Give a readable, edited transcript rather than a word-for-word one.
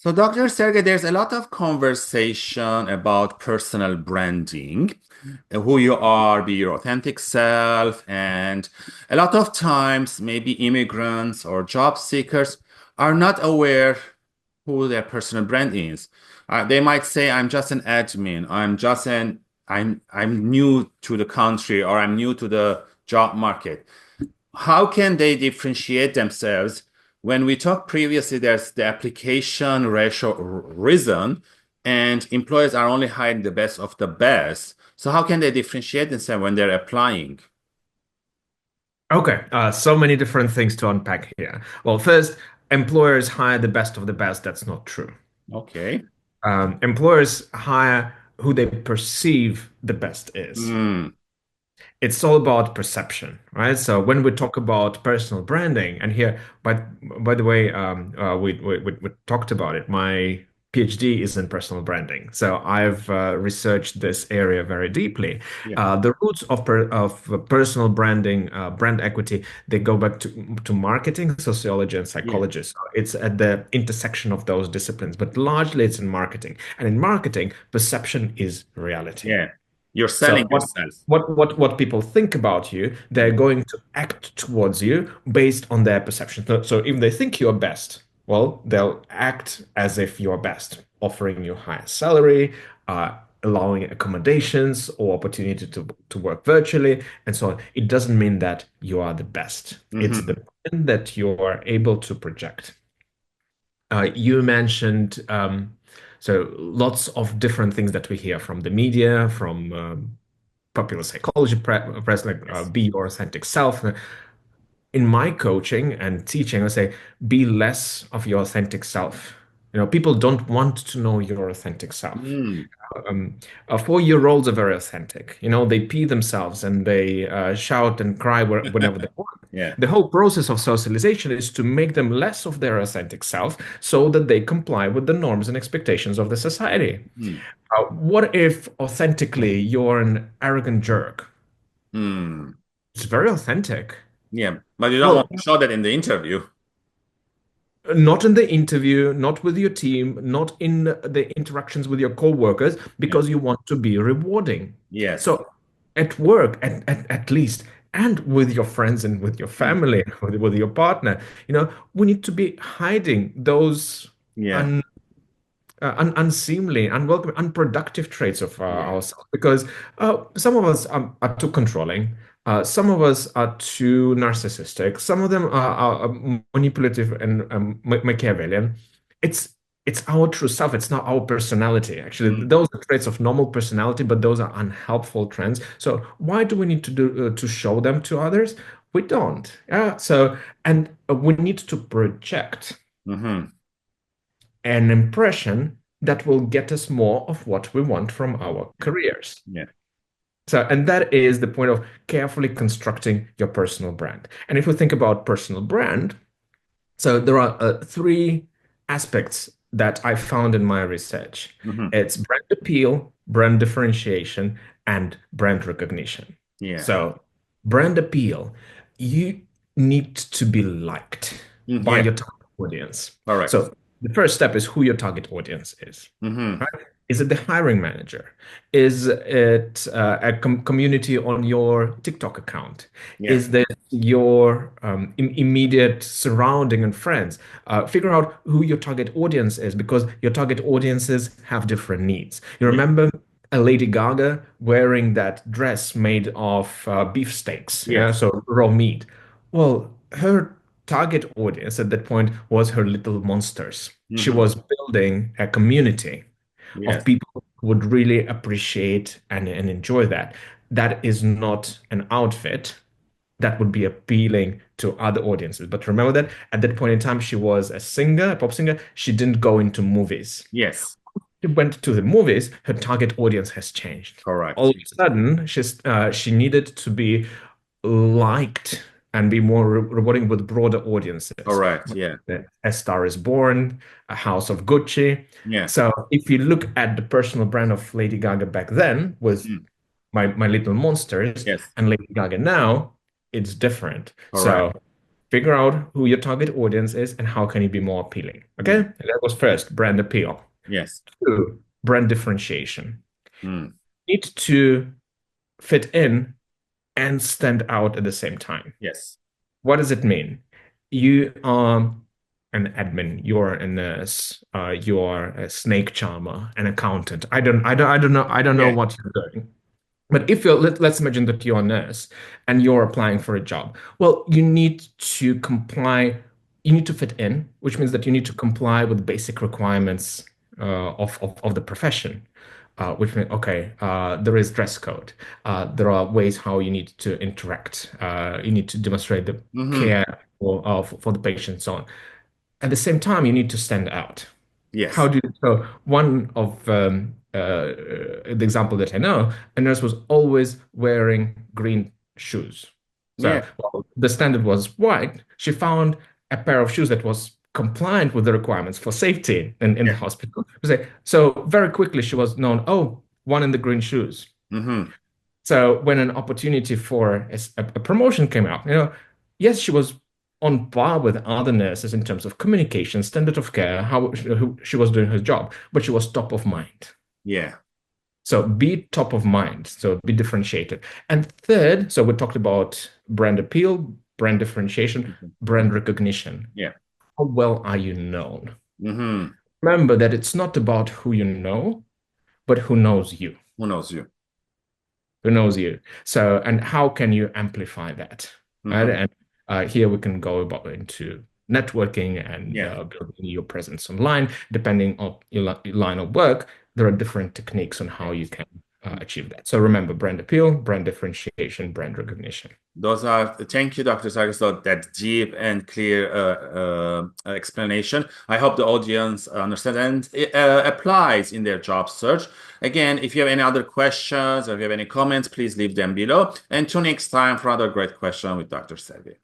So, Dr. Sergey, there's a lot of conversation about personal branding, who you are, be your authentic self, and a lot of times, maybe immigrants or job seekers are not aware who their personal brand is. They might say, "I'm just an admin. I'm new to the country, or I'm new to the job market." How can they differentiate themselves? When we talked previously, there's the application ratio risen, and employers are only hiring the best of the best. So how can they differentiate themselves when they're applying? Okay, so many different things to unpack here. Well, first, employers hire the best of the best. That's not true. Okay. Employers hire who they perceive the best is. Hmm. It's all about perception, right? So when we talk about personal branding, and here, by the way, we talked about it. My PhD is in personal branding, so I've researched this area very deeply. Yeah. The roots of personal branding, brand equity, they go back to marketing, sociology, and Yeah. psychology. So it's at the intersection of those disciplines, but largely it's in marketing. And in marketing, perception is reality. Yeah. You're So selling yourself. what people think about you, they're Mm. going to act towards you based on their perception. So if they think you're best, well, they'll act as if you're best, offering you higher salary, allowing accommodations or opportunity to work virtually, and so on. It doesn't mean that you are the best. It's Hmm. the brand that you are able to project. You mentioned so lots of different things that we hear from the media, from popular psychology press, like Yes. be your authentic self. In my coaching and teaching, I say be less of your authentic self. People don't want to know your authentic self. Mm. 4-year-olds are very authentic. They pee themselves and they shout and cry whenever they want. Yeah. The whole process of socialization is to make them less of their authentic self so that they comply with the norms and expectations of the society. Mm. What if authentically you're an arrogant jerk? Mm. It's very authentic. Yeah. But you don't want Well, to show that in the interview. not in the interview, not with your team, not in the interactions with your coworkers, Yeah. because you want to be rewarding. Yes. So at work, at least, and with your friends and with your Mm. family, with your partner, we need to be hiding those Yeah. unseemly, unwelcome, unproductive traits of Yeah. ourselves because some of us are too controlling. Some of us are too narcissistic. Some of them are manipulative and Machiavellian. It's it's our true self. It's not our personality. Actually, Mm. those are traits of normal personality, but those are unhelpful trends. So why do we need to show them to others? We don't. Yeah. So and we need to project Hmm. an impression that will get us more of what we want from our careers. Yeah. And that is the point of carefully constructing your personal brand. And if we think about personal brand, so there are three aspects that I found in my research. Hmm. It's brand appeal, brand differentiation, and brand recognition. Yeah. So brand appeal, you need to be liked Mm. by Yeah. your target audience. Correct. So the first step is who your target audience is. Hmm. Right? Is it the hiring manager? Is it a community on your TikTok account? Yeah. Is this your immediate surrounding and friends? Figure out who your target audience is because your target audiences have different needs. You Yeah. remember a Lady Gaga wearing that dress made of beef steaks, yeah, Yes. so raw meat. Well, her target audience at that point was her little monsters. She Hmm. was building a community of Yes. people who would really appreciate and enjoy that. That is not an outfit that would be appealing to other audiences. But remember that at that point in time, she was a singer, a pop singer. She didn't go into movies. Yes. She went to the movies, her target audience has changed. All Correct. of a sudden, she needed to be liked and be more rewarding with broader audiences. Correct. Yeah. A Star is Born, A House of Gucci. Yeah. So if you look at the personal brand of Lady Gaga back then with Mm. My Little Monsters Yes. and Lady Gaga now, it's different. Correct. So figure out who your target audience is and how can you be more appealing. Okay, Mm. and that was first, brand appeal. Yes. Two, brand differentiation. Mm. Need to fit in and stand out at the same time. Yes. What does it mean? You are an admin, you're a nurse, you're a snake charmer, an accountant. I don't know Yeah. what you're doing. But if let's imagine that you're a nurse and you're applying for a job. Well, you need to comply, you need to fit in, which means that you need to comply with basic requirements of the profession. Which means, okay, there is dress code. There are ways how you need to interact. You need to demonstrate the Hmm. care for the patient, and so on. At the same time, you need to stand out. How Yes. do you, so one of the example that I know, a nurse was always wearing green shoes. Yeah. So well, the standard was white. She found a pair of shoes that was compliant with the requirements for safety in the Yeah. hospital. So very quickly she was known, oh, one in the green shoes. Hmm. So when an opportunity for a promotion came up, yes, she was on par with other nurses in terms of communication, standard of care, how she was doing her job, but she was top of mind. Yeah. So be top of mind. So be differentiated. And third, so we talked about brand appeal, brand differentiation, Mhm. brand recognition. Yeah. How well are you known? Hmm. Remember that it's not about who you know, but who knows you. Who knows you? Who knows you? So, and how can you amplify that? Right? Hmm. And here we can go about into networking and Yeah. building your presence online. Depending on your line of work, there are different techniques on how you can achieve that. So remember, brand appeal, brand differentiation, brand recognition. Those are, thank you, Dr. Sarkis, for that deep and clear explanation. I hope the audience understands and applies in their job search. Again, if you have any other questions or if you have any comments, please leave them below. And till next time for another great question with Dr. Sergey.